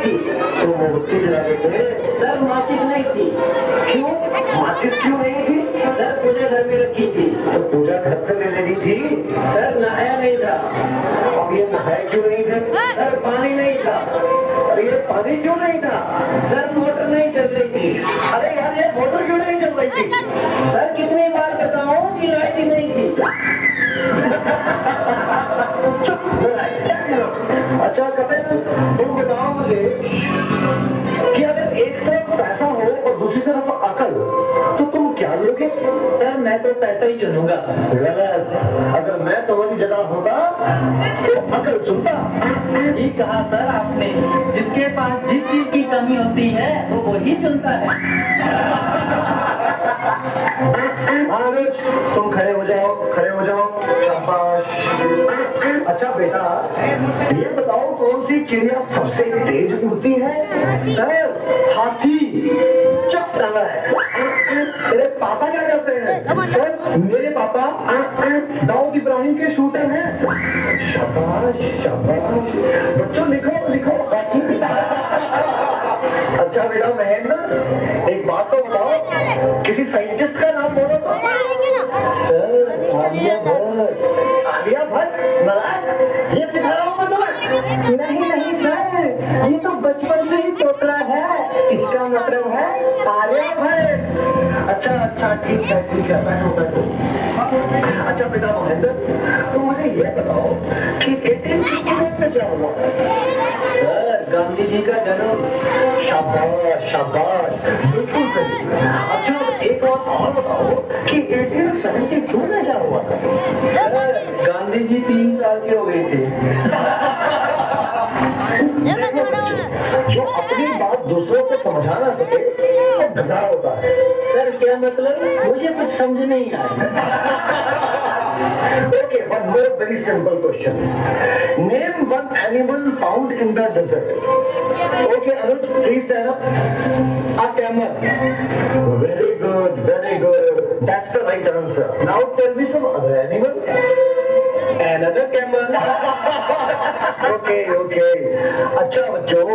थी। तो मोमबत्ती जला देते। सर माचिस नहीं थी। क्यों? माचिस क्यों नहीं थी? सर पूजा घर में रखी थी। तो पूजा घर से ले लेनी थी। सर नहाया नहीं था। अब ये नहाए क्यों नहीं थे? सर पानी नहीं था। अरे ये पानी क्यों नहीं था? सर मोटर नहीं चल रही थी। अरे यार ये मोटर क्यों नहीं चल रही थी? सर कितनी बार बताऊं कि लाइट ही नहीं थी। चुप। अच्छा कपिल, तुम बताओ मुझे कि अगर एक तरफ पैसा हो और दूसरी तरफ अकल, तो तुम क्या लोगे? सर मैं तो पैसा ही चुनूंगा। गलत। अगर मैं तुम्हारी जगह होता तो अकल चुनता। ठीक कहा सर आपने। जिसके पास जिस चीज की कमी होती है वो वही चुनता है। अनुज, तुम खड़े हो जाओ, खड़े हो जाओ। शाबाश। अच्छा बेटा, ये बताओ कौन सी चिड़िया सबसे तेज उड़ती है? सर हाथी। चुप साला है। तेरे पापा क्या करते हैं? सर मेरे पापा दाऊद इब्राहिम के शूटर हैं। शाबाश शाबाश। बच्चों लिखो लिखो। अच्छा बेटा महेंद्र, एक बात तो बताओ, किसी साइंटिस्ट का नाम बोलो तो। आलिया भट्ट। आलिया भट्ट? नारायण, ये सिखा रहा हूँ मैं तुम्हें। नहीं नहीं सर, ये तो बचपन से ही तोतला है। इसका मतलब है आलिया भट्ट। अच्छा अच्छा ठीक है बैठो बैठो। अच्छा बेटा महेंद्र, तुम मुझे ये बताओ कि 1868 में क्या हुआ? सर गांधी जी का जन्म। शाबाश शाबाश, बिल्कुल सही। अच्छा एक बात और बताओ कि 1872 में क्या हुआ था? सर गांधी जी 3 साल के हो गए थे। देखो बच्चों, जो अपनी बात दूसरों को समझा ना सके वो गधा होता है। सर क्या मतलब? मुझे कुछ समझ नहीं आया। Okay, one more very simple question. Name one animal found in the desert. Okay, Anuj, please stand up. A camel. Very good, very good. That's the right answer. Now tell me some other animal. Another camel. Okay, okay. अच्छा बच्चों,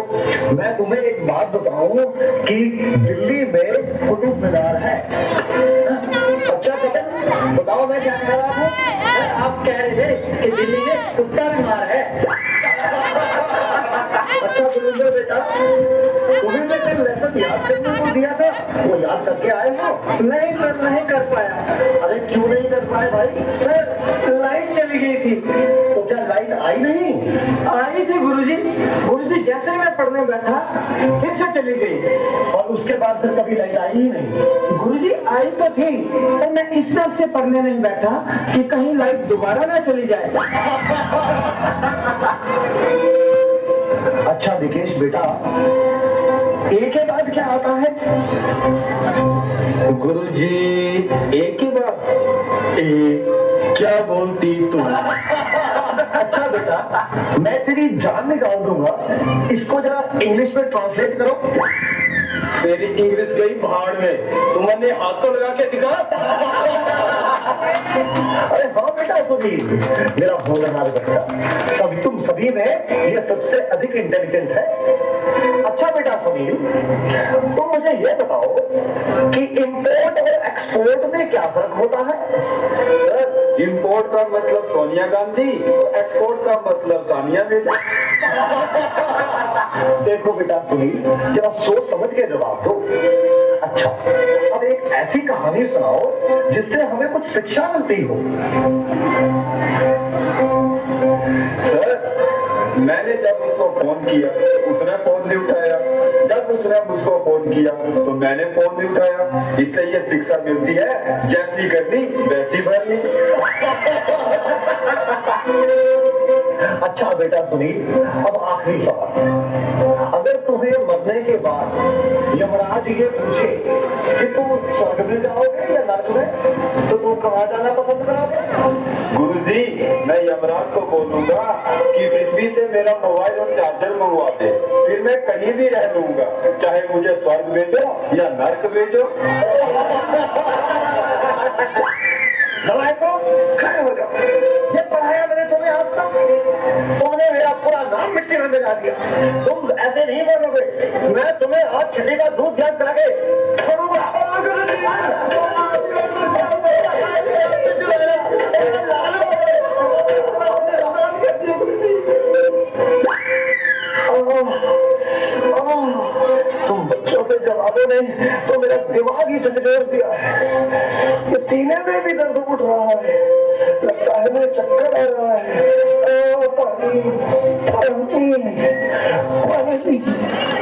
मैं तुम्हें एक बात बताऊं कि दिल्ली में कुतुब मीनार है। अच्छा कपिल, बताओ मैं क्या कह रहा हूँ? आप कह रहे थे कि दिल्ली में कुत्ता बीमार है। अच्छा सुरेंद्र बेटा, तुम्हें मैं कल लेसन याद करने को दिया था, वो याद करके आए हो? नहीं सर नहीं कर पाया। अरे क्यों नहीं कर पाए भाई? सर लाइट चली गई थी। तो क्या लाइट आई नहीं? आई थी गुरुजी। गुरुजी जैसे मैं पढ़ने बैठा फिर से चली गई। और उसके बाद फिर कभी लाइट आई ही नहीं? गुरुजी आई तो थी, पर मैं इस तरह से पढ़ने नहीं बैठा कि कहीं लाइट दोबारा ना चली जाए। अच्छा विकेश बेटा, ए के बाद क्या आता है? गुरुजी एक ही बात। क्या बोलती तू? अच्छा बेटा, मैं तेरी जान निकाल दूंगा, इसको जरा इंग्लिश में ट्रांसलेट करो। तेरी इंग्लिश गई भाड़ में, तुमने हाथ तो लगा के दिखा। अरे हाँ बेटा सुनील, मेरा होनहार बच्चा, तब तुम सभी में ये सबसे अधिक इंटेलिजेंट है। अच्छा बेटा सुनील, तुम मुझे ये बताओ कि इंपोर्ट और एक्सपोर्ट में क्या फर्क होता है? सर इंपोर्ट का मतलब सोनिया गांधी और एक्सपोर्ट का मतलब सानिया मिर्जा। देखो बेटा सुनील, जरा सोच समझ के जवाब दो। अच्छा, अब एक ऐसी कहानी सुनाओ जिससे हमें कुछ शिक्षा मिलती हो। सर मैंने जब उसको फोन किया उसने फोन नहीं उठाया, जब उसने मुझको फोन किया तो मैंने फोन नहीं उठाया। इससे ये शिक्षा मिलती है जैसी करनी वैसी भरनी। अच्छा बेटा सुनील, अब आखिरी सवाल, अगर तुम्हें मरने के बाद यमराज ये पूछे कि तुम स्वर्ग में जाओगे या नरक में, तो तुम कहाँ जाना पसंद करोगे? गुरुजी मैं यमराज को बोलूंगा कि पृथ्वी से मेरा मोबाइल और चार्जर मंगवा दे, फिर मैं कहीं भी रह लूंगा, चाहे मुझे स्वर्ग भेजो या नर्क भेजो। नलायको, खड़े हो जाओ। ये पढ़ाया मैंने तुम्हें आज तक, तुमने मेरा पूरा नाम मिट्टी में मिला दिया। तुम ऐसे नहीं बोलोगे, मैं तुम्हें आज छठी का दूध याद करा के छोड़ूंगा। तुम बच्चों के जवाबों ने तो मेरा दिमाग ही झकझोर दिया है। ये सीने में भी दर्द उठ रहा है, लगता है मुझे चक्कर आ रहा है। पानी, पानी, पानी।